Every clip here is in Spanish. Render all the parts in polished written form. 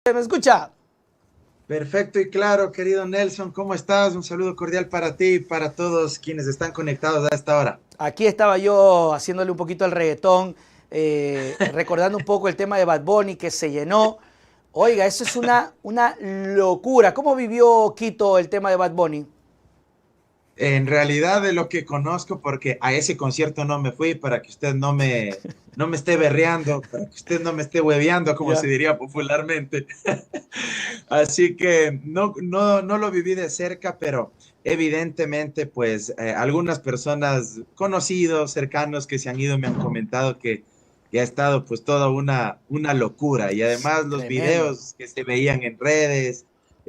¿Me escucha? Perfecto y claro, querido Nelson, ¿cómo estás? Un saludo cordial para ti y para todos quienes están conectados a esta hora. Aquí estaba yo haciéndole un poquito al reggaetón, recordando un poco el tema de Bad Bunny que se llenó. Oiga, eso es una locura. ¿Cómo vivió Quito el tema de Bad Bunny? En realidad de lo que conozco, porque a ese concierto no me fui para que usted no me esté berreando, para que usted no me esté hueveando, como se Ya. diría popularmente. Así que no lo viví de cerca, pero evidentemente, pues algunas personas conocidos, cercanos que se han ido me han comentado que ha estado pues toda una locura. Y además los Tremendo. videos que se veían en redes,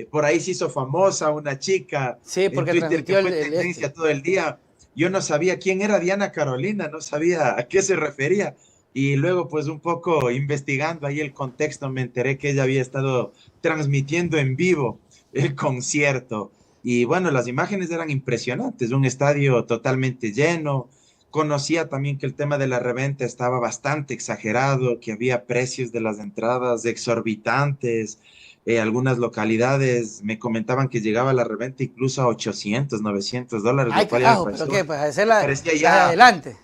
por ahí se hizo famosa una chica Sí, en porque Twitter que transmitió fue tendencia todo el día. Yo no sabía quién era Diana Carolina, no sabía a qué se refería. Y luego, pues un poco investigando ahí el contexto, me enteré que ella había estado transmitiendo en vivo el concierto. Y bueno, las imágenes eran impresionantes, un estadio totalmente lleno. Conocía también que el tema de la reventa estaba bastante exagerado, que había precios de las entradas exorbitantes. Algunas localidades me comentaban que llegaba la reventa incluso a 800, $900, Ay, lo cual ya carajo, pero qué, pues hacer me parecía la de ya adelante.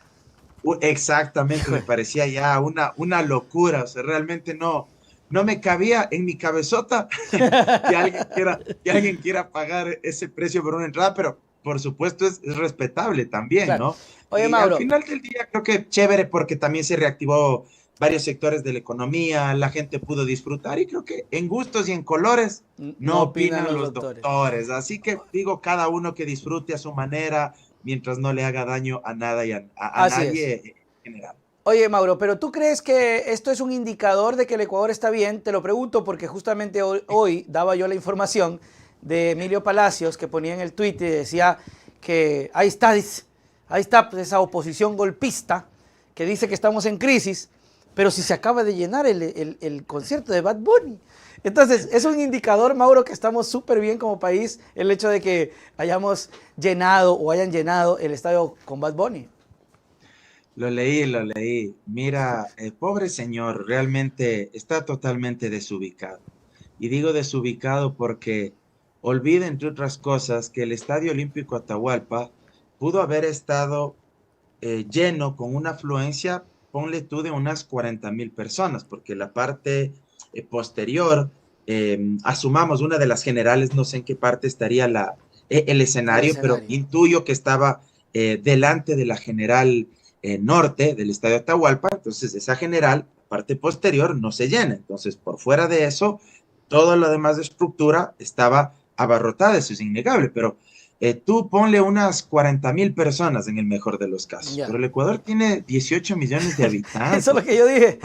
exactamente, me parecía ya una locura. O sea, realmente no me cabía en mi cabezota que alguien quiera pagar ese precio por una entrada, pero por supuesto es respetable también, Claro. ¿no? Oye, Y al Mauro, final del día creo que chévere porque también se reactivó varios sectores de la economía, la gente pudo disfrutar y creo que en gustos y en colores no no opinan opinan los los doctores. doctores. Así que digo, cada uno que disfrute a su manera mientras no le haga daño a nada y a Así es. nadie en general. Oye, Mauro, pero ¿tú crees que esto es un indicador de que el Ecuador está bien? Te lo pregunto porque justamente hoy daba yo la información de Emilio Palacios que ponía en el tuit y decía que ahí está pues, esa oposición golpista que dice que estamos en crisis, pero si se acaba de llenar el concierto de Bad Bunny. Entonces, es un indicador, Mauro, que estamos súper bien como país el hecho de que hayamos llenado o hayan llenado el estadio con Bad Bunny. Lo leí, lo leí. Mira, el pobre señor realmente está totalmente desubicado. Y digo desubicado porque olvida, entre otras cosas, que el Estadio Olímpico Atahualpa pudo haber estado lleno con una afluencia, ponle tú, de unas 40,000 personas, porque la parte posterior, asumamos una de las generales, no sé en qué parte estaría el El escenario, pero escenario. intuyo que estaba delante de la general norte del Estadio Atahualpa, entonces esa general, parte posterior, no se llena. Entonces, por fuera de eso, toda la demás estructura estaba abarrotada, eso es innegable, pero tú ponle unas 40,000 personas en el mejor de los casos, Ya. pero el Ecuador tiene 18 millones de Eso es lo que habitantes. yo dije.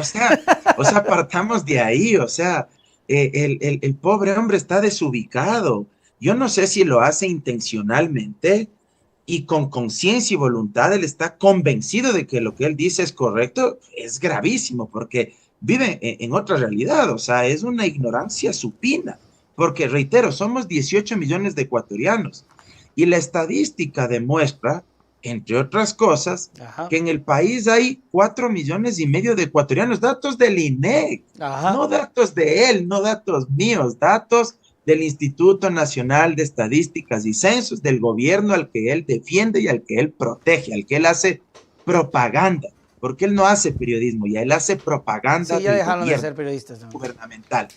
O sea, partamos de ahí, o sea, el pobre hombre está desubicado. Yo no sé si lo hace intencionalmente y con conciencia y voluntad, él está convencido de que lo que él dice es correcto, es gravísimo porque vive en otra realidad, o sea, es una ignorancia supina, porque reitero, somos 18 millones de ecuatorianos y la estadística demuestra, entre otras cosas, Ajá, que en el país hay 4,5 millones de ecuatorianos, datos del INEC, ajá. no datos de él, no datos míos, datos del Instituto Nacional de Estadísticas y Censos, del gobierno al que él defiende y al que él protege, al que él hace propaganda, porque él no hace periodismo, ya él hace propaganda Sí, ya del dejaron de gobierno ser periodistas, ¿no? gubernamental.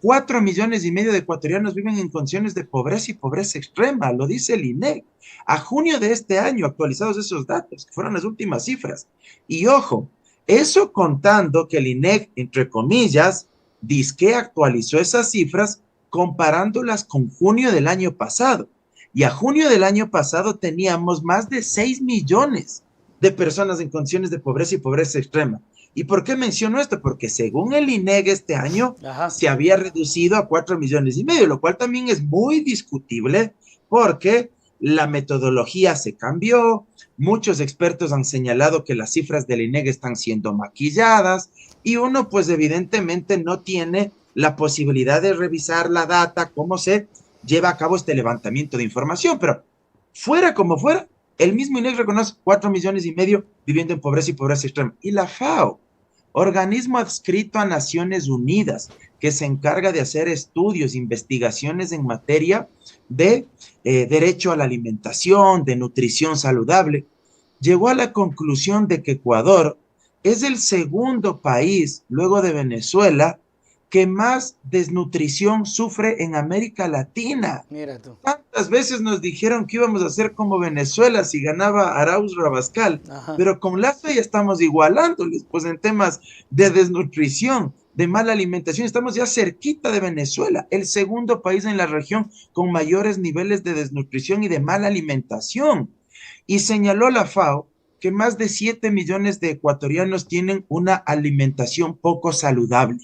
4,5 millones de ecuatorianos viven en condiciones de pobreza y pobreza extrema, lo dice el INEC. A junio de este año, actualizados esos datos, que fueron las últimas cifras. Y ojo, eso contando que el INEC, entre comillas, que actualizó esas cifras comparándolas con junio del año pasado. Y a junio del año pasado teníamos más de 6 millones de personas en condiciones de pobreza y pobreza extrema. ¿Y por qué menciono esto? Porque según el INEG este año Ajá. se había reducido a 4,5 millones, lo cual también es muy discutible porque la metodología se cambió, muchos expertos han señalado que las cifras del INEG están siendo maquilladas y uno pues evidentemente no tiene la posibilidad de revisar la data, cómo se lleva a cabo este levantamiento de información, pero fuera como fuera, el mismo INEG reconoce 4,5 millones viviendo en pobreza y pobreza extrema. Y la FAO, organismo adscrito a Naciones Unidas, que se encarga de hacer estudios, investigaciones en materia de derecho a la alimentación, de nutrición saludable, llegó a la conclusión de que Ecuador es el segundo país, luego de Venezuela, que más desnutrición sufre en América Latina. Mira tú. ¿Cuántas veces nos dijeron que íbamos a ser como Venezuela si ganaba Arauz Rabascal? Ajá. Pero con Lazo ya estamos igualándoles, pues en temas de desnutrición, de mala alimentación, estamos ya cerquita de Venezuela, el segundo país en la región con mayores niveles de desnutrición y de mala alimentación. Y señaló la FAO que más de 7 millones de ecuatorianos tienen una alimentación poco saludable.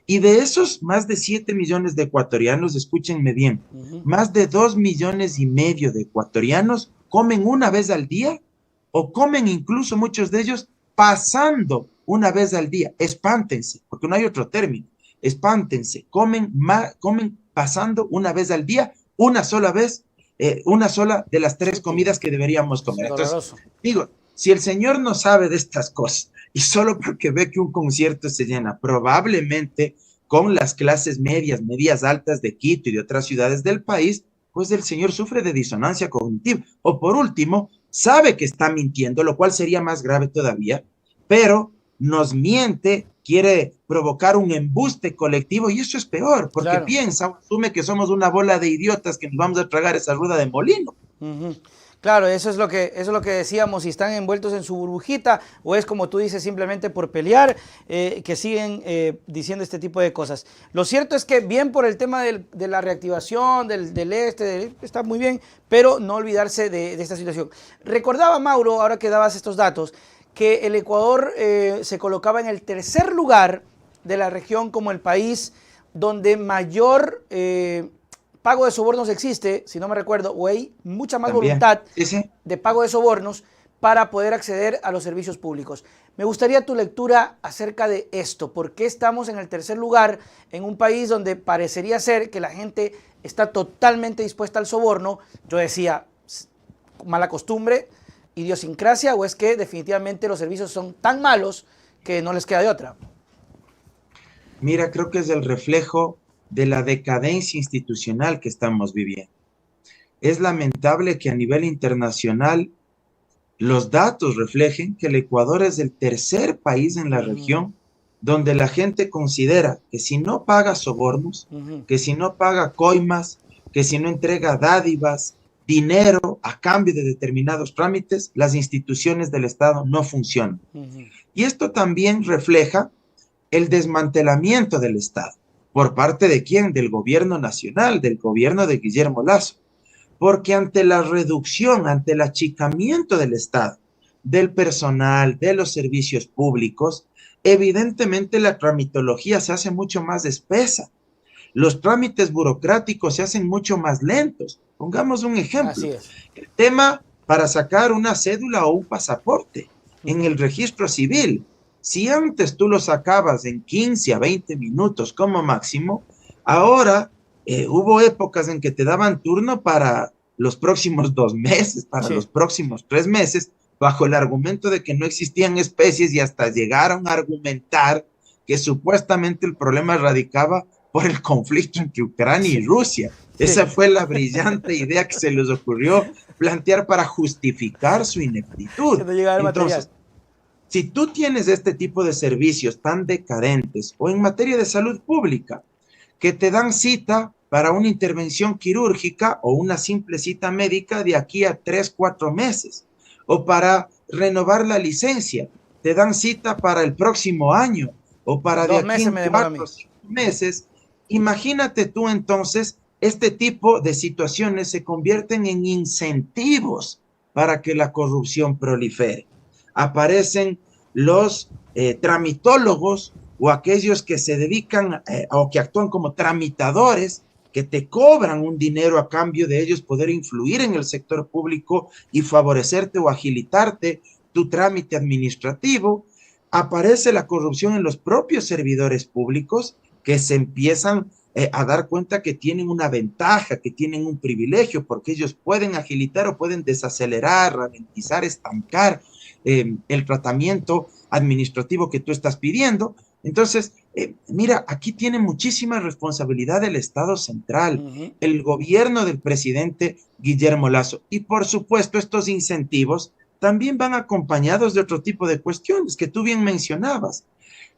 Y de esos más de 7 millones de ecuatorianos, escúchenme bien, más de 2,5 millones de ecuatorianos comen una vez al día o comen incluso muchos de ellos pasando una vez al día. Espántense, porque no hay otro término. Espántense, comen pasando una vez al día, una sola vez, una sola de las 3 comidas que deberíamos comer. Entonces, digo, si el señor no sabe de estas cosas y solo porque ve que un concierto se llena, probablemente con las clases medias, medias altas de Quito y de otras ciudades del país, pues el señor sufre de disonancia cognitiva. O por último, sabe que está mintiendo, lo cual sería más grave todavía, pero nos miente, quiere provocar un embuste colectivo y eso es peor, porque piensa, asume que somos una bola de idiotas que nos vamos a tragar esa rueda de molino. Claro, eso es lo que decíamos, si están envueltos en su burbujita o es como tú dices, simplemente por pelear, que siguen diciendo este tipo de cosas. Lo cierto es que bien por el tema de la reactivación, está muy bien, pero no olvidarse de esta situación. Recordaba, Mauro, ahora que dabas estos datos, que el Ecuador se colocaba en el tercer lugar de la región como el país donde mayor pago de sobornos existe, si no me recuerdo, o hay mucha más voluntad de pago de sobornos para poder acceder a los servicios públicos. Me gustaría tu lectura acerca de esto. ¿Por qué estamos en el tercer lugar en un país donde parecería ser que la gente está totalmente dispuesta al soborno? Yo decía, mala costumbre, idiosincrasia, o es que definitivamente los servicios son tan malos que no les queda de otra. Mira, creo que es el reflejo de la decadencia institucional que estamos viviendo. Es lamentable que a nivel internacional los datos reflejen que el Ecuador es el tercer país en la región donde la gente considera que si no paga sobornos, que si no paga coimas, que si no entrega dádivas, dinero a cambio de determinados trámites, las instituciones del Estado no funcionan. Y esto también refleja el desmantelamiento del Estado. ¿Por parte de quién? Del gobierno nacional, del gobierno de Guillermo Lasso. Porque ante la reducción, ante el achicamiento del Estado, del personal, de los servicios públicos, evidentemente la tramitología se hace mucho más espesa. Los trámites burocráticos se hacen mucho más lentos. Pongamos un ejemplo. Así es. El tema para sacar una cédula o un pasaporte en el registro civil. Si antes tú lo sacabas en 15 a 20 minutos como máximo, ahora hubo épocas en que te daban turno para los próximos 2 meses, para los próximos 3 meses, bajo el argumento de que no existían especies y hasta llegaron a argumentar que supuestamente el problema radicaba por el conflicto entre Ucrania y Rusia. Esa fue la brillante idea que se les ocurrió plantear para justificar su ineptitud. Entonces, si tú tienes este tipo de servicios tan decadentes o en materia de salud pública, que te dan cita para una intervención quirúrgica o una simple cita médica de aquí a 3, 4 meses, o para renovar la licencia, te dan cita para el próximo año, o para de aquí en 4 o 5 meses, imagínate tú entonces, este tipo de situaciones se convierten en incentivos para que la corrupción prolifere. Aparecen los tramitólogos o aquellos que se dedican o que actúan como tramitadores, que te cobran un dinero a cambio de ellos poder influir en el sector público y favorecerte o agilitarte tu trámite administrativo. Aparece la corrupción en los propios servidores públicos que se empiezan a dar cuenta que tienen una ventaja, que tienen un privilegio, porque ellos pueden agilitar o pueden desacelerar, ralentizar, estancar el tratamiento administrativo que tú estás pidiendo. Entonces, Mira, aquí tiene muchísima responsabilidad el Estado central, Ujú. el gobierno del presidente Guillermo Lasso. Y por supuesto, estos incentivos también van acompañados de otro tipo de cuestiones que tú bien mencionabas.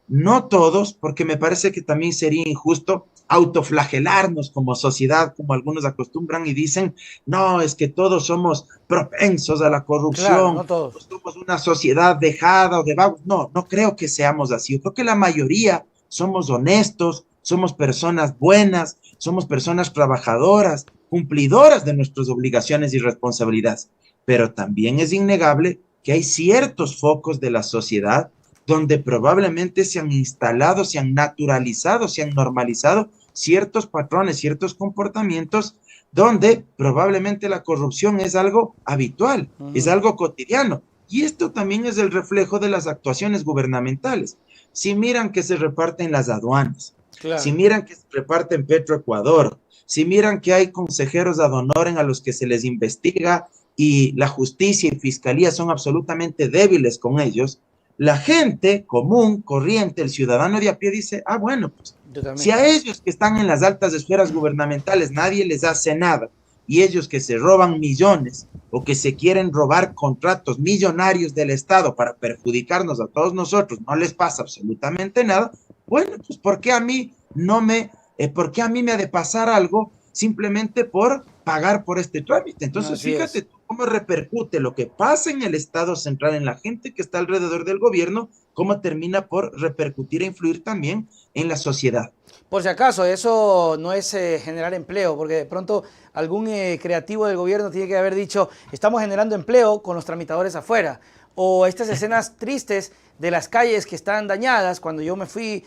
No todos, porque me parece que también sería injusto autoflagelarnos como sociedad, como algunos acostumbran y dicen, no, es que todos somos propensos a la Claro, corrupción, no todos. somos una sociedad dejada o de vagos. No, no creo que seamos así. Yo creo que la mayoría somos honestos, somos personas buenas, somos personas trabajadoras, cumplidoras de nuestras obligaciones y responsabilidades. Pero también es innegable que hay ciertos focos de la sociedad donde probablemente se han instalado, se han naturalizado, se han normalizado ciertos patrones, ciertos comportamientos, donde probablemente la corrupción es algo habitual, es Ujú. algo cotidiano. Y esto también es el reflejo de las actuaciones gubernamentales. Si miran que se reparten las aduanas, si Claro. miran que se reparten Petroecuador, si miran que hay consejeros ad honorem a los que se les investiga y la justicia y fiscalía son absolutamente débiles con ellos, la gente común, corriente, el ciudadano de a pie dice, ah, bueno, pues Yo si también. a ellos que están en las altas esferas gubernamentales nadie les hace nada y ellos que se roban millones o que se quieren robar contratos millonarios del Estado para perjudicarnos a todos nosotros, no les pasa absolutamente nada, bueno, pues ¿por qué a mí no me, por qué a mí me ha de pasar algo simplemente por pagar por este trámite? Entonces, Así fíjate es. tú cómo repercute lo que pasa en el Estado central, en la gente que está alrededor del gobierno, cómo termina por repercutir e influir también en la sociedad. Por si acaso, eso no es generar empleo, porque de pronto algún creativo del gobierno tiene que haber dicho, estamos generando empleo con los tramitadores afuera. O estas escenas tristes de las calles que están dañadas, cuando yo me fui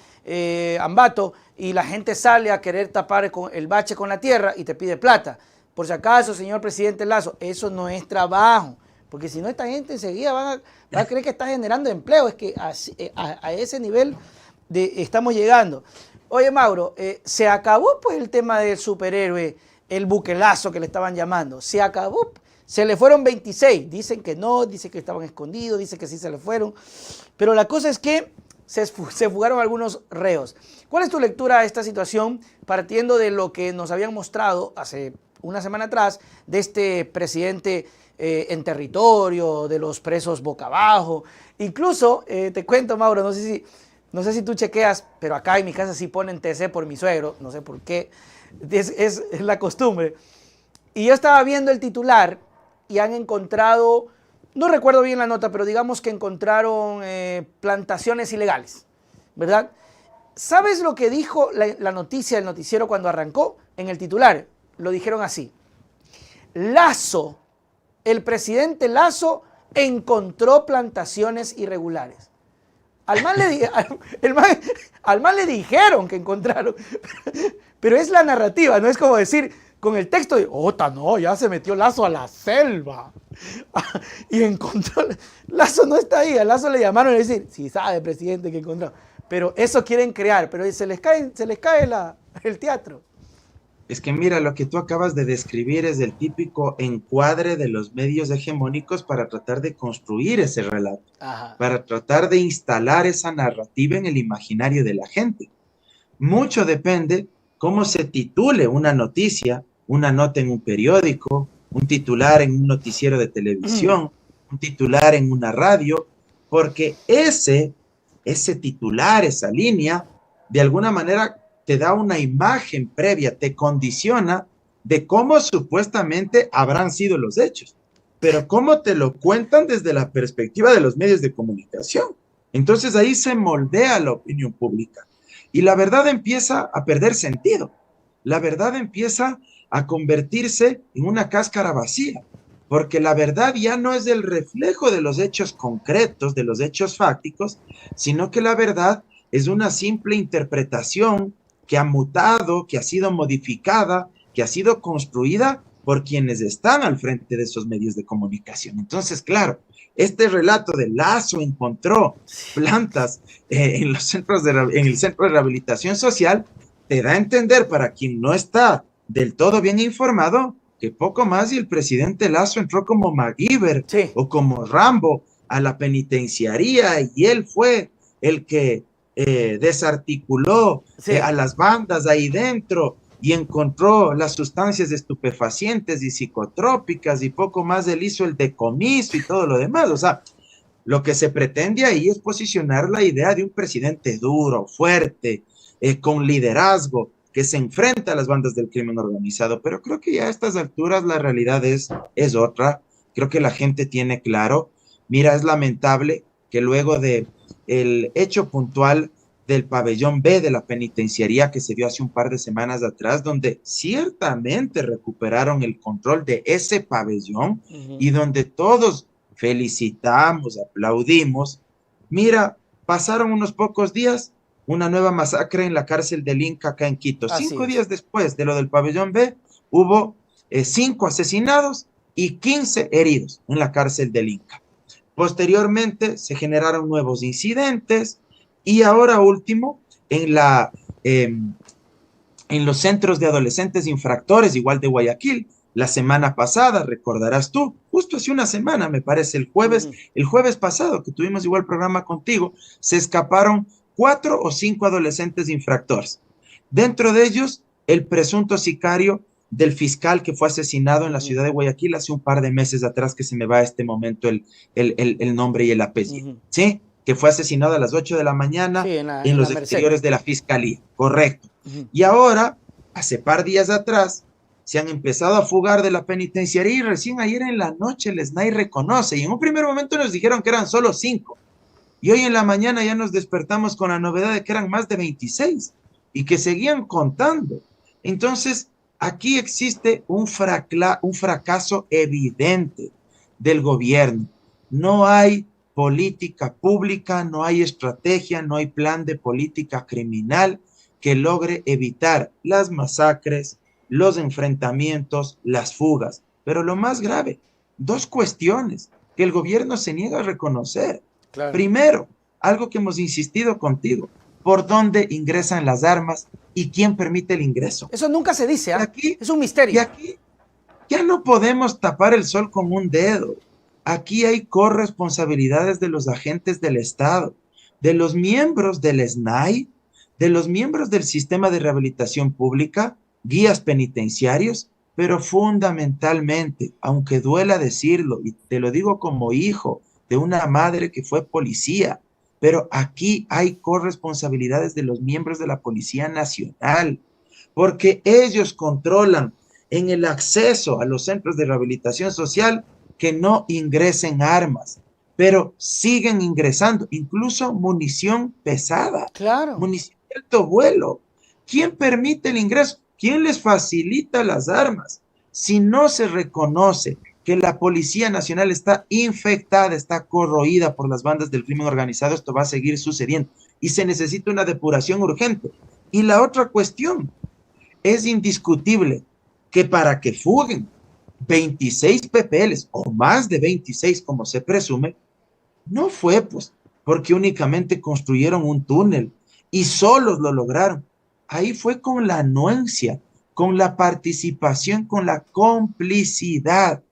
a Ambato y la gente sale a querer tapar el bache con la tierra y te pide plata. Por si acaso, señor presidente Lazo, eso no es trabajo. Porque si no, esta gente enseguida va a creer que está generando empleo. Es que a ese nivel estamos llegando. Oye, Mauro, se acabó pues el tema del superhéroe, el buquelazo que le estaban llamando. Se acabó. Se le fueron 26. Dicen que no, dicen que estaban escondidos, dicen que sí se le fueron. Pero la cosa es que se fugaron algunos reos. ¿Cuál es tu lectura a esta situación partiendo de lo que nos habían mostrado hace una semana atrás de este presidente en territorio, de los presos boca abajo? Incluso, te cuento, Mauro, no sé si tú chequeas, pero acá en mi casa sí ponen TC por mi suegro, no sé por qué, es la costumbre. Y yo estaba viendo el titular y han encontrado, no recuerdo bien la nota, pero digamos que encontraron plantaciones ilegales, ¿verdad? ¿Sabes lo que dijo la noticia del noticiero cuando arrancó? En el titular, lo dijeron así. Lazo, el presidente Lazo encontró plantaciones irregulares. Al man al man le dijeron que encontraron. Pero es la narrativa, no es como decir con el texto de, ota, no, ya se metió Lazo a la selva. Y encontró. Lazo no está ahí, a Lazo le llamaron y le dicen, sí sabe, presidente, que encontró. Pero eso quieren crear, pero se les cae el teatro. Es que mira, lo que tú acabas de describir es el típico encuadre de los medios hegemónicos para tratar de construir ese relato, Ajá. para tratar de instalar esa narrativa en el imaginario de la gente. Mucho depende cómo se titule una noticia, una nota en un periódico, un titular en un noticiero de televisión, un titular en una radio, porque ese titular, esa línea, de alguna manera te da una imagen previa, te condiciona de cómo supuestamente habrán sido los hechos, pero cómo te lo cuentan desde la perspectiva de los medios de comunicación. Entonces ahí se moldea la opinión pública. Y la verdad empieza a perder sentido. La verdad empieza a convertirse en una cáscara vacía, porque la verdad ya no es el reflejo de los hechos concretos, de los hechos fácticos, sino que la verdad es una simple interpretación que ha mutado, que ha sido modificada, que ha sido construida por quienes están al frente de esos medios de comunicación. Entonces, claro, este relato de Lazo encontró plantas en en el centro de rehabilitación social, te da a entender para quien no está del todo bien informado que poco más y el presidente Lazo entró como MacGyver Sí. o como Rambo a la penitenciaría y él fue el que desarticuló Sí. a las bandas ahí dentro y encontró las sustancias estupefacientes y psicotrópicas y poco más, él hizo el decomiso y todo lo demás. O sea, lo que se pretende ahí es posicionar la idea de un presidente duro, fuerte, con liderazgo, que se enfrenta a las bandas del crimen organizado. Pero creo que ya a estas alturas la realidad es otra. Creo que la gente tiene claro. Mira, es lamentable que luego de el hecho puntual del pabellón B de la penitenciaría que se dio hace un par de semanas atrás, donde ciertamente recuperaron el control de ese pabellón y donde todos felicitamos, aplaudimos. Mira, pasaron unos pocos días, una nueva masacre en la cárcel del Inca acá en Quito. Así 5 días es. después de lo del pabellón B, hubo 5 asesinados y 15 heridos en la cárcel del Inca. Posteriormente se generaron nuevos incidentes y ahora último, en la, eh, en los centros de adolescentes infractores, igual de Guayaquil, la semana pasada, recordarás tú, justo hace una semana, me parece, el jueves pasado, que tuvimos igual programa contigo, se escaparon 4 o 5 adolescentes infractores. Dentro de ellos, el presunto sicario del fiscal que fue asesinado en la ciudad de Guayaquil hace un par de meses atrás, que se me va a este momento el nombre y el apellido, ¿sí? Que fue asesinado a las 8 de la mañana Sí, en en la los Merced. exteriores de la fiscalía, correcto. Y ahora, hace par días atrás, se han empezado a fugar de la penitenciaría y recién ayer en la noche el SNAI reconoce. Y en un primer momento nos dijeron que eran solo 5. Y hoy en la mañana ya nos despertamos con la novedad de que eran más de 26 y que seguían contando. Entonces, aquí existe un fracaso evidente del gobierno. No hay política pública, no hay estrategia, no hay plan de política criminal que logre evitar las masacres, los enfrentamientos, las fugas. Pero lo más grave, 2 cuestiones que el gobierno se niega a reconocer. Claro. Primero, algo que hemos insistido contigo, ¿por dónde ingresan las armas y quién permite el ingreso? Eso nunca se dice, Y ¿ah? aquí, Es un y misterio. aquí ya no podemos tapar el sol con un dedo. Aquí hay corresponsabilidades de los agentes del Estado, de los miembros del SNAI, de los miembros del sistema de rehabilitación pública, guías penitenciarios, pero fundamentalmente, aunque duela decirlo, y te lo digo como hijo de una madre que fue policía, pero aquí hay corresponsabilidades de los miembros de la Policía Nacional, porque ellos controlan en el acceso a los centros de rehabilitación social que no ingresen armas, pero siguen ingresando, incluso munición pesada, Claro. munición de alto vuelo. ¿Quién permite el ingreso? ¿Quién les facilita las armas? Si no se reconoce que la Policía Nacional está infectada, está corroída por las bandas del crimen organizado, esto va a seguir sucediendo y se necesita una depuración urgente. Y la otra cuestión, es indiscutible que para que fuguen 26 PPLs o más de 26 como se presume, no fue pues porque únicamente construyeron un túnel y solos lo lograron. Ahí fue con la anuencia, con la participación, con la complicidad,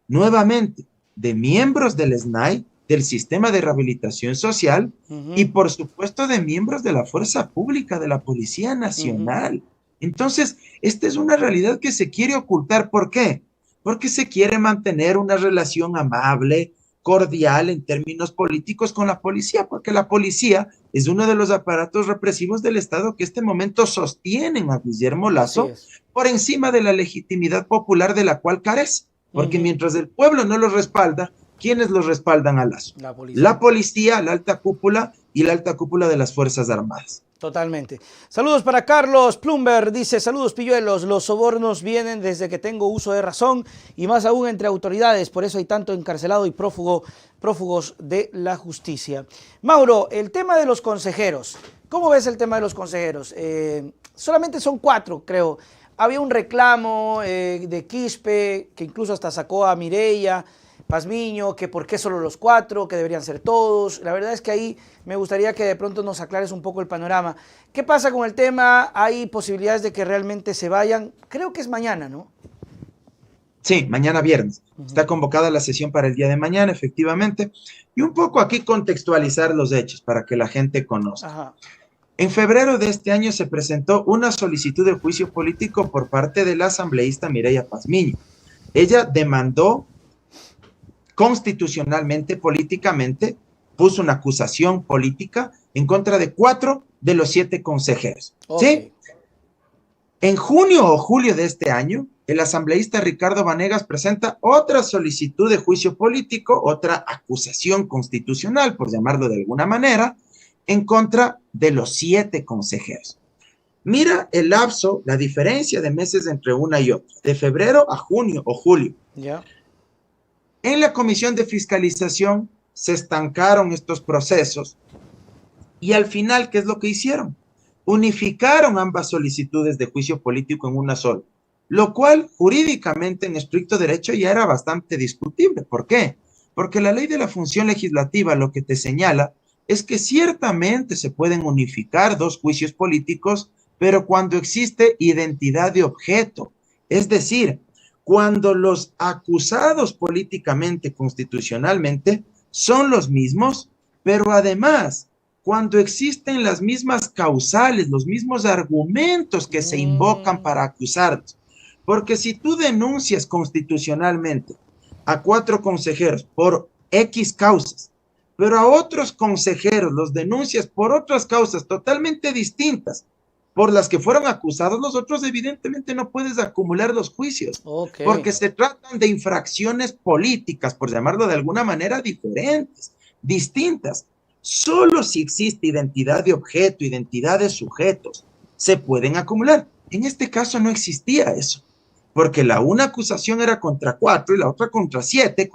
nuevamente, de miembros del SNAI, del sistema de rehabilitación social y por supuesto de miembros de la fuerza pública, de la Policía Nacional. Entonces, esta es una realidad que se quiere ocultar. ¿Por qué? Porque se quiere mantener una relación amable, cordial en términos políticos con la policía, porque la policía es uno de los aparatos represivos del Estado que en este momento sostienen a Guillermo Lazo por encima de la legitimidad popular de la cual carece. Porque mientras el pueblo no lo respalda, ¿quiénes los respaldan a Lazo? La policía, la alta cúpula y la alta cúpula de las Fuerzas Armadas. Totalmente. Saludos para Carlos Plumber, dice, saludos pilluelos, los sobornos vienen desde que tengo uso de razón y más aún entre autoridades, por eso hay tanto encarcelado y prófugos de la justicia. Mauro, el tema de los consejeros, ¿cómo ves el tema de los consejeros? Solamente son 4, creo. Había un reclamo de Quispe, que incluso hasta sacó a Mireya Pazmiño, que por qué solo los 4, que deberían ser todos. La verdad es que ahí me gustaría que de pronto nos aclares un poco el panorama. ¿Qué pasa con el tema? ¿Hay posibilidades de que realmente se vayan? Creo que es mañana, ¿no? Sí, mañana viernes. Está convocada la sesión para el día de mañana, efectivamente. Y un poco aquí contextualizar los hechos para que la gente conozca. Ajá. En febrero de este año se presentó una solicitud de juicio político por parte de la asambleísta Mireya Pazmiño. Ella demandó constitucionalmente, políticamente, puso una acusación política en contra de 4 de los 7 consejeros. Okay. ¿Sí? En junio o julio de este año, el asambleísta Ricardo Vanegas presenta otra solicitud de juicio político, otra acusación constitucional, por llamarlo de alguna manera, en contra de los 7 consejeros. Mira el lapso, la diferencia de meses entre una y otra, de febrero a junio o julio. Ya. En la comisión de fiscalización se estancaron estos procesos y al final, ¿qué es lo que hicieron? Unificaron ambas solicitudes de juicio político en una sola, lo cual jurídicamente en estricto derecho ya era bastante discutible. ¿Por qué? Porque la ley de la función legislativa lo que te señala es que ciertamente se pueden unificar 2 juicios políticos, pero cuando existe identidad de objeto, es decir, cuando los acusados políticamente, constitucionalmente, son los mismos, pero además, cuando existen las mismas causales, los mismos argumentos que se invocan para acusarlos. Porque si tú denuncias constitucionalmente a 4 consejeros por X causas, pero a otros consejeros los denuncias por otras causas totalmente distintas, por las que fueron acusados, los otros evidentemente no puedes acumular los juicios, porque se tratan de infracciones políticas, por llamarlo de alguna manera, diferentes, distintas. Solo si existe identidad de objeto, identidad de sujetos, se pueden acumular. En este caso no existía eso, porque la una acusación era contra 4 y la otra contra 7,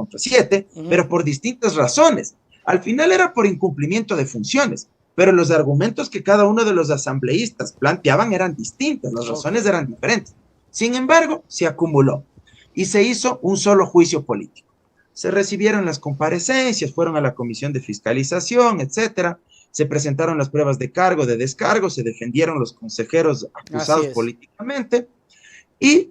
pero por distintas razones. Al final era por incumplimiento de funciones, pero los argumentos que cada uno de los asambleístas planteaban eran distintos, las razones eran diferentes. Sin embargo, se acumuló y se hizo un solo juicio político. Se recibieron las comparecencias, fueron a la comisión de fiscalización, etcétera. Se presentaron las pruebas de cargo, de descargo, se defendieron los consejeros acusados políticamente y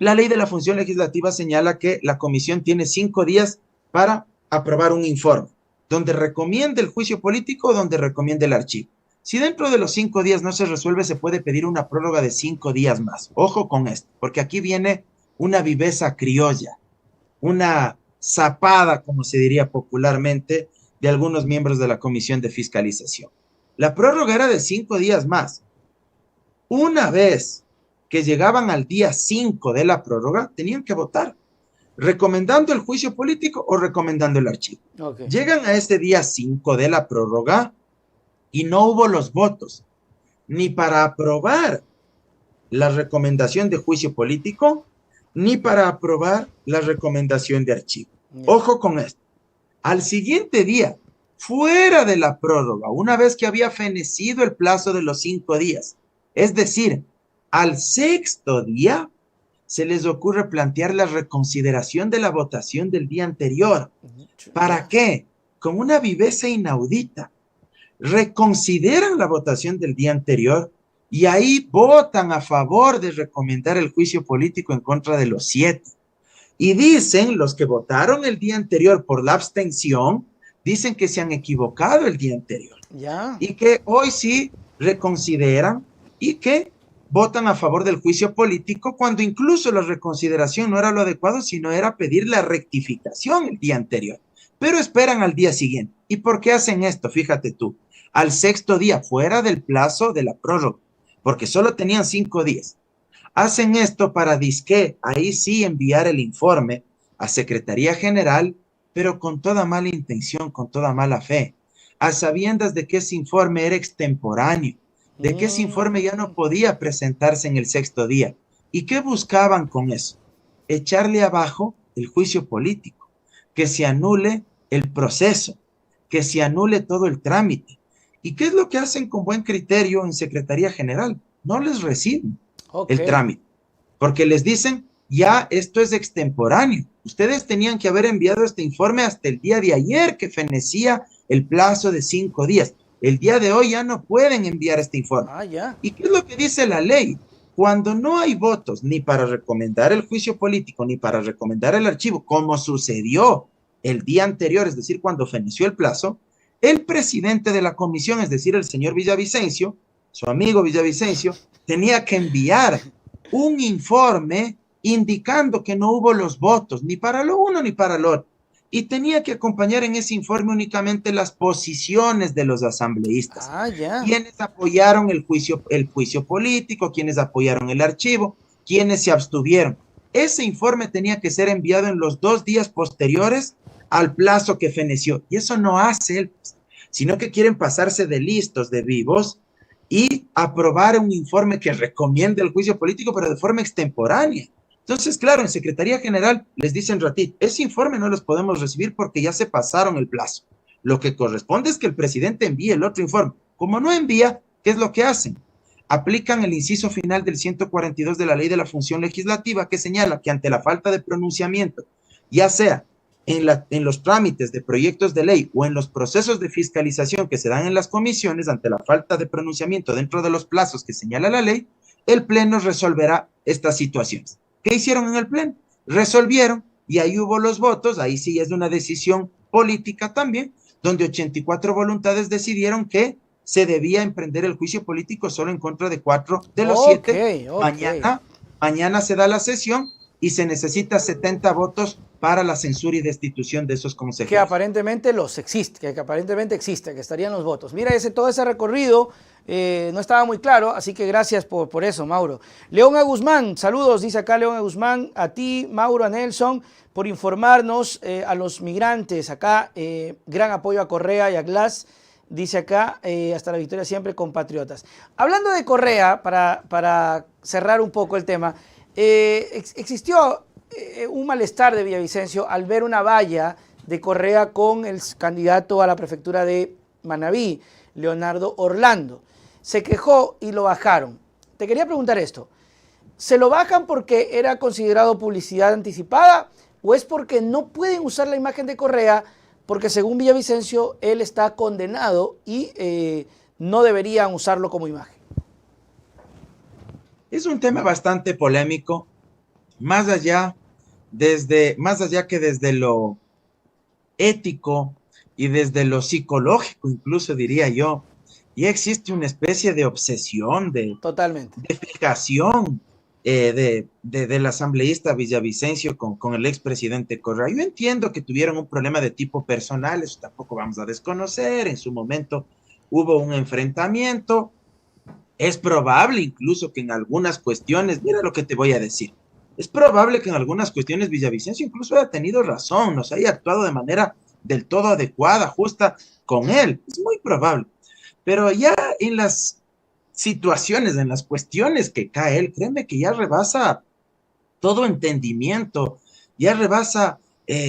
la ley de la función legislativa señala que la comisión tiene 5 días para aprobar un informe donde recomiende el juicio político o donde recomiende el archivo. Si dentro de los 5 días no se resuelve, se puede pedir una prórroga de 5 días más. Ojo con esto, porque aquí viene una viveza criolla, una zapada, como se diría popularmente, de algunos miembros de la comisión de fiscalización. La prórroga era de 5 días más. Una vez que llegaban al día 5 de la prórroga, tenían que votar, recomendando el juicio político o recomendando el archivo. Llegan a este día 5 de la prórroga y no hubo los votos, ni para aprobar la recomendación de juicio político, ni para aprobar la recomendación de archivo. Ojo con esto. Al siguiente día, fuera de la prórroga, una vez que había fenecido el plazo de los 5 días, es decir, al 6º día, se les ocurre plantear la reconsideración de la votación del día anterior. ¿Para qué? Con una viveza inaudita. Reconsideran la votación del día anterior y ahí votan a favor de recomendar el juicio político en contra de los 7. Y dicen, los que votaron el día anterior por la abstención, dicen que se han equivocado el día anterior. Y que hoy sí reconsideran y que votan a favor del juicio político, cuando incluso la reconsideración no era lo adecuado, sino era pedir la rectificación el día anterior. Pero esperan al día siguiente. ¿Y por qué hacen esto? Fíjate tú. Al 6º día, fuera del plazo de la prórroga, porque solo tenían 5 días. Hacen esto para, disque, ahí sí enviar el informe a Secretaría General, pero con toda mala intención, con toda mala fe, a sabiendas de que ese informe era extemporáneo, de que ese informe ya no podía presentarse en el 6º día. ¿Y qué buscaban con eso? Echarle abajo el juicio político, que se anule el proceso, que se anule todo el trámite. ¿Y qué es lo que hacen con buen criterio en Secretaría General? No les reciben el trámite, porque les dicen, ya esto es extemporáneo. Ustedes tenían que haber enviado este informe hasta el día de ayer, que fenecía el plazo de 5 días. El día de hoy ya no pueden enviar este informe. ¿Y qué es lo que dice la ley? Cuando no hay votos ni para recomendar el juicio político ni para recomendar el archivo, como sucedió el día anterior, es decir, cuando feneció el plazo, el presidente de la comisión, es decir, el señor Villavicencio, su amigo Villavicencio, tenía que enviar un informe indicando que no hubo los votos, ni para lo uno ni para lo otro. Y tenía que acompañar en ese informe únicamente las posiciones de los asambleístas. Ah, ya. Quienes apoyaron el juicio político, quienes apoyaron el archivo, quienes se abstuvieron. Ese informe tenía que ser enviado en los 2 días posteriores al plazo que feneció. Y eso no hace él, sino que quieren pasarse de listos, de vivos, y aprobar un informe que recomiende el juicio político, pero de forma extemporánea. Entonces, claro, en Secretaría General les dicen ratito, ese informe no los podemos recibir porque ya se pasaron el plazo. Lo que corresponde es que el presidente envíe el otro informe. Como no envía, ¿qué es lo que hacen? Aplican el inciso final del 142 de la Ley de la Función Legislativa, que señala que ante la falta de pronunciamiento, ya sea en los trámites de proyectos de ley o en los procesos de fiscalización que se dan en las comisiones, ante la falta de pronunciamiento dentro de los plazos que señala la ley, el Pleno resolverá estas situaciones. ¿Qué hicieron en el Pleno? Resolvieron y ahí hubo los votos, ahí sí es de una decisión política también, donde 84 voluntades decidieron que se debía emprender el juicio político solo en contra de 4 de los 7. Mañana se da la sesión y se necesita 70 votos para la censura y destitución de esos consejeros. Que aparentemente que aparentemente existe, que estarían los votos. Mira, todo ese recorrido no estaba muy claro, así que gracias por eso, Mauro. León A. Guzmán, saludos, dice acá León A. Guzmán, a ti, Mauro, a Nelson, por informarnos a los migrantes. Acá, gran apoyo a Correa y a Glass, dice acá, hasta la victoria siempre, compatriotas. Hablando de Correa, para cerrar un poco el tema, existió un malestar de Villavicencio al ver una valla de Correa con el candidato a la prefectura de Manabí, Leonardo Orlando. Se quejó y lo bajaron. Te quería preguntar esto, ¿se lo bajan porque era considerado publicidad anticipada o es porque no pueden usar la imagen de Correa porque según Villavicencio él está condenado y no deberían usarlo como imagen? Es un tema bastante polémico, más allá que desde lo ético y desde lo psicológico, incluso diría yo, ya existe una especie de obsesión, Totalmente. de fijación del asambleísta Villavicencio con el expresidente Correa. Yo entiendo que tuvieron un problema de tipo personal, eso tampoco vamos a desconocer, en su momento hubo un enfrentamiento, es probable incluso que en algunas cuestiones, mira lo que te voy a decir, es probable que en algunas cuestiones Villavicencio incluso haya tenido razón, nos haya actuado de manera del todo adecuada, justa con él, es muy probable, pero ya en las situaciones, en las cuestiones que cae él, créeme que ya rebasa todo entendimiento, ya rebasa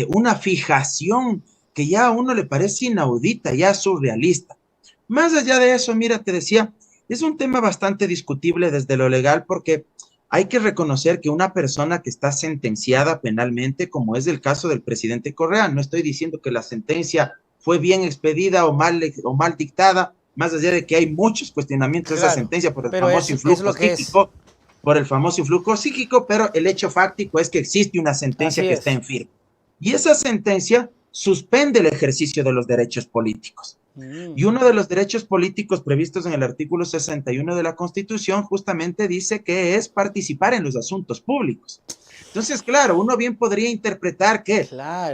una fijación que ya a uno le parece inaudita, ya surrealista. Más allá de eso, mira, te decía, es un tema bastante discutible desde lo legal porque hay que reconocer que una persona que está sentenciada penalmente, como es el caso del presidente Correa, no estoy diciendo que la sentencia fue bien expedida o mal dictada, más allá de que hay muchos cuestionamientos de esa sentencia por el famoso influjo psíquico, pero el hecho fáctico es que existe una sentencia que está en firme. Y esa sentencia suspende el ejercicio de los derechos políticos. Y uno de los derechos políticos previstos en el artículo 61 de la Constitución justamente dice que es participar en los asuntos públicos. Entonces, claro, uno bien podría interpretar que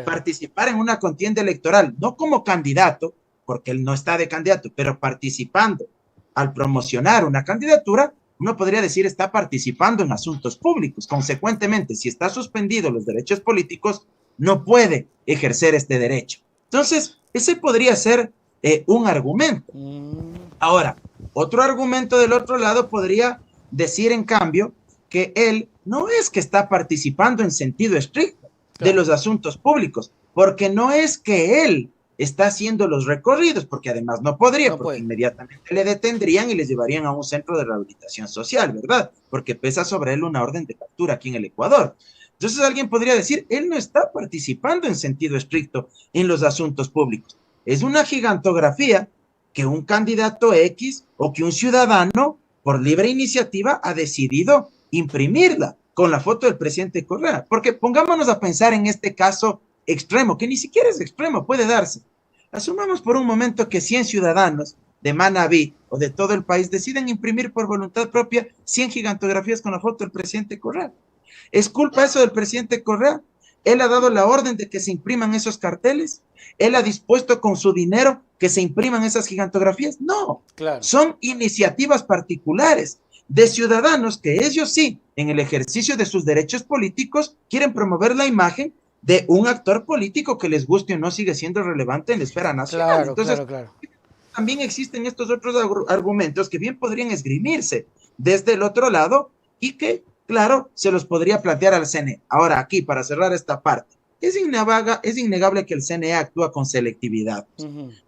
participar en una contienda electoral, no como candidato, porque él no está de candidato, pero participando al promocionar una candidatura, uno podría decir está participando en asuntos públicos. Consecuentemente, si está suspendido los derechos políticos, no puede ejercer este derecho. Entonces, ese podría ser un argumento. Ahora, otro argumento del otro lado podría decir, en cambio, que él no es que está participando en sentido estricto de los asuntos públicos, porque no es que él está haciendo los recorridos, porque además no podría, porque inmediatamente le detendrían y le llevarían a un centro de rehabilitación social, ¿verdad? Porque pesa sobre él una orden de captura aquí en el Ecuador. Entonces alguien podría decir, él no está participando en sentido estricto en los asuntos públicos. Es una gigantografía que un candidato X o que un ciudadano por libre iniciativa, ha decidido imprimirla con la foto del presidente Correa. Porque pongámonos a pensar en este caso extremo, que ni siquiera es extremo, puede darse. Asumamos por un momento que 100 ciudadanos de Manabí o de todo el país deciden imprimir por voluntad propia 100 gigantografías con la foto del presidente Correa. ¿Es culpa eso del presidente Correa? Él ha dado la orden de que se impriman esos carteles. Él ha dispuesto con su dinero que se impriman esas gigantografías. No, Claro. son iniciativas particulares de ciudadanos que ellos sí, en el ejercicio de sus derechos políticos, quieren promover la imagen de un actor político que les guste o no sigue siendo relevante en la esfera nacional. Claro, Entonces, claro. también existen estos otros argumentos que bien podrían esgrimirse desde el otro lado y que, claro, se los podría plantear al CNE. Ahora, aquí, para cerrar esta parte, es innegable que el CNE actúa con selectividad,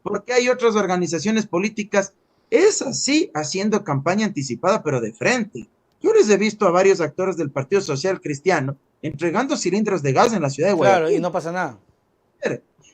porque hay otras organizaciones políticas, es así, haciendo campaña anticipada, pero de frente. Yo les he visto a varios actores del Partido Social Cristiano entregando cilindros de gas en la ciudad de Guayaquil. Claro, y no pasa nada.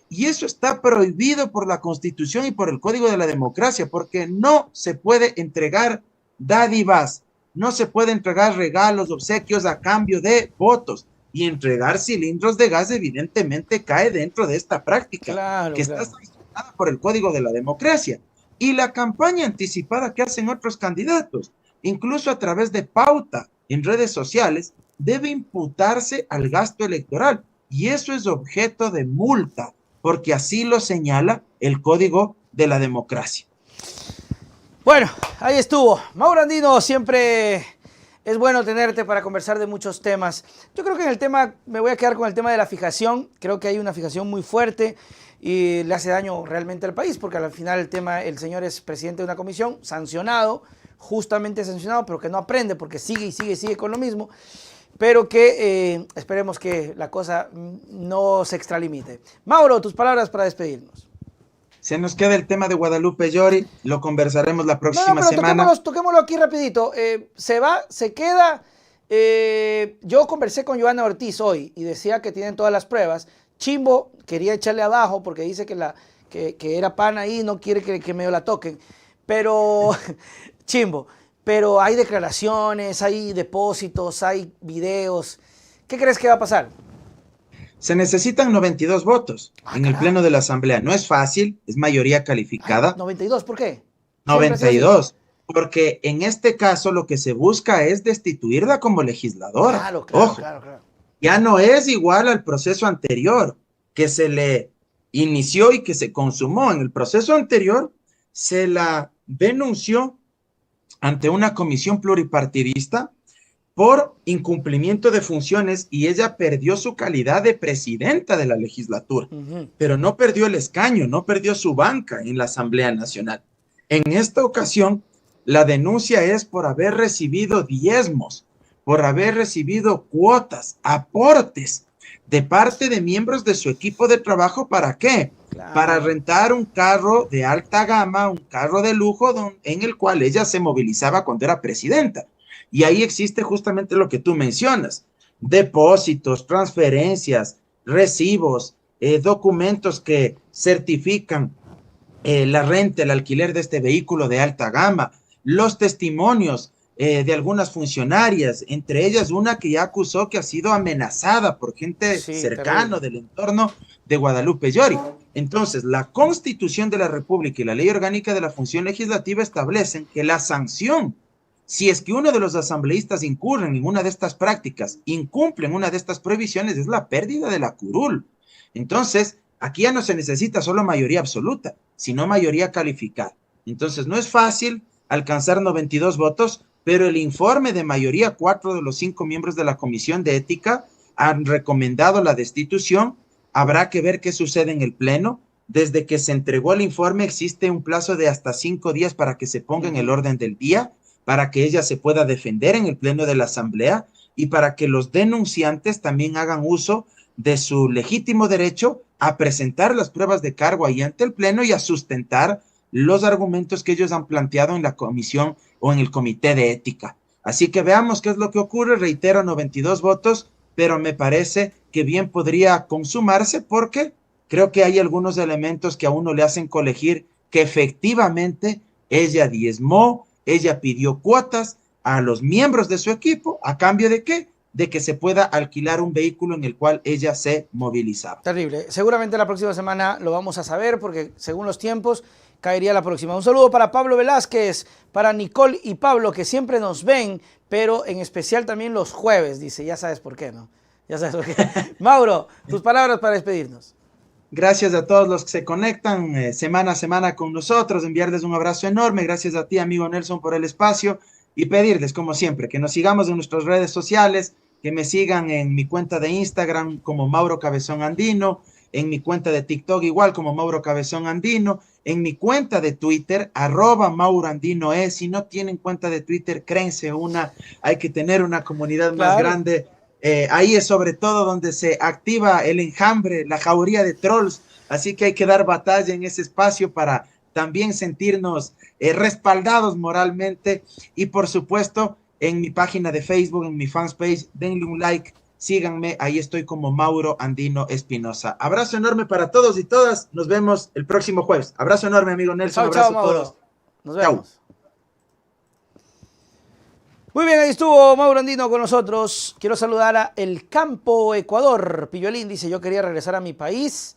Y eso está prohibido por la Constitución y por el Código de la Democracia, porque no se puede entregar dádivas, no se puede entregar regalos, obsequios a cambio de votos. Y entregar cilindros de gas evidentemente cae dentro de esta práctica, que está sancionada por el Código de la Democracia. Y la campaña anticipada que hacen otros candidatos, incluso a través de pauta en redes sociales, debe imputarse al gasto electoral. Y eso es objeto de multa, porque así lo señala el Código de la Democracia. Bueno, ahí estuvo. Mauro Andino, siempre es bueno tenerte para conversar de muchos temas. Yo creo que en el tema, me voy a quedar con el tema de la fijación. Creo que hay una fijación muy fuerte y le hace daño realmente al país, porque al final el señor es presidente de una comisión, sancionado, justamente sancionado, pero que no aprende porque sigue y sigue con lo mismo. Pero que esperemos que la cosa no se extralimite. Mauro, tus palabras para despedirnos. Se nos queda el tema de Guadalupe Llori, lo conversaremos la próxima semana. Toquémoslo aquí rapidito. Se va, se queda. Yo conversé con Joana Ortiz hoy y decía que tienen todas las pruebas. Chimbo quería echarle abajo porque dice que era pana ahí y no quiere que medio la toquen. Pero, Chimbo, pero hay declaraciones, hay depósitos, hay videos. ¿Qué crees que va a pasar? Se necesitan 92 votos en el Pleno de la Asamblea. No es fácil, es mayoría calificada. 92, ¿por qué? 92, porque en este caso lo que se busca es destituirla como legisladora. Claro. Ojo, ya no es igual al proceso anterior que se le inició y que se consumó. En el proceso anterior se la denunció ante una comisión pluripartidista por incumplimiento de funciones y ella perdió su calidad de presidenta de la legislatura, pero no perdió el escaño, no perdió su banca en la Asamblea Nacional. En esta ocasión, la denuncia es por haber recibido diezmos, por haber recibido cuotas, aportes de parte de miembros de su equipo de trabajo. ¿Para qué? Claro. Para rentar un carro de alta gama, un carro de lujo en el cual ella se movilizaba cuando era presidenta. Y ahí existe justamente lo que tú mencionas: depósitos, transferencias, recibos, documentos que certifican la renta, el alquiler de este vehículo de alta gama, los testimonios de algunas funcionarias, entre ellas una que ya acusó que ha sido amenazada por gente cercana del entorno de Guadalupe Llori. Entonces, la Constitución de la República y la Ley Orgánica de la Función Legislativa establecen que la sanción, si es que uno de los asambleístas incurre en una de estas prácticas, incumplen una de estas prohibiciones, es la pérdida de la curul. Entonces, aquí ya no se necesita solo mayoría absoluta, sino mayoría calificada. Entonces, no es fácil alcanzar 92 votos, pero el informe de mayoría, 4 de los 5 miembros de la Comisión de Ética han recomendado la destitución. Habrá que ver qué sucede en el Pleno. Desde que se entregó el informe existe un plazo de hasta 5 días para que se ponga en el orden del día, para que ella se pueda defender en el Pleno de la Asamblea y para que los denunciantes también hagan uso de su legítimo derecho a presentar las pruebas de cargo ahí ante el Pleno y a sustentar los argumentos que ellos han planteado en la comisión o en el comité de ética. Así que veamos qué es lo que ocurre. Reitero, 92 votos, pero me parece que bien podría consumarse porque creo que hay algunos elementos que a uno le hacen colegir que efectivamente ella diezmó, ella pidió cuotas a los miembros de su equipo, ¿a cambio de qué? De que se pueda alquilar un vehículo en el cual ella se movilizaba. Terrible. Seguramente la próxima semana lo vamos a saber porque según los tiempos caería la próxima. Un saludo para Pablo Velázquez, para Nicole y Pablo que siempre nos ven, pero en especial también los jueves, dice. Ya sabes por qué, ¿no? Ya sabes por qué. Mauro, tus palabras para despedirnos. Gracias a todos los que se conectan semana a semana con nosotros, enviarles un abrazo enorme, gracias a ti, amigo Nelson, por el espacio y pedirles, como siempre, que nos sigamos en nuestras redes sociales, que me sigan en mi cuenta de Instagram como Mauro Cabezón Andino, en mi cuenta de TikTok igual como Mauro Cabezón Andino, en mi cuenta de Twitter, @Mauro Andino es. Si no tienen cuenta de Twitter, créense una, hay que tener una comunidad más grande. Ahí es sobre todo donde se activa el enjambre, la jauría de trolls, así que hay que dar batalla en ese espacio para también sentirnos respaldados moralmente y por supuesto en mi página de Facebook, en mi fanpage, denle un like, síganme, ahí estoy como Mauro Andino Espinosa. Abrazo enorme para todos y todas, nos vemos el próximo jueves. Abrazo enorme, amigo Nelson. Chao, Abrazo chao, a Mauro. todos. Nos vemos. Chau. Muy bien, ahí estuvo Mauro Andino con nosotros. Quiero saludar a El Campo, Ecuador. Pillolín dice, yo quería regresar a mi país.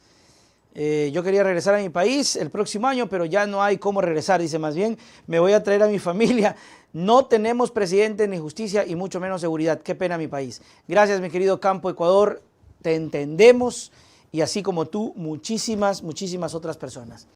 Yo quería regresar a mi país el próximo año, pero ya no hay cómo regresar. Dice, más bien, me voy a traer a mi familia. No tenemos presidente ni justicia y mucho menos seguridad. Qué pena mi país. Gracias, mi querido Campo, Ecuador. Te entendemos y así como tú, muchísimas otras personas.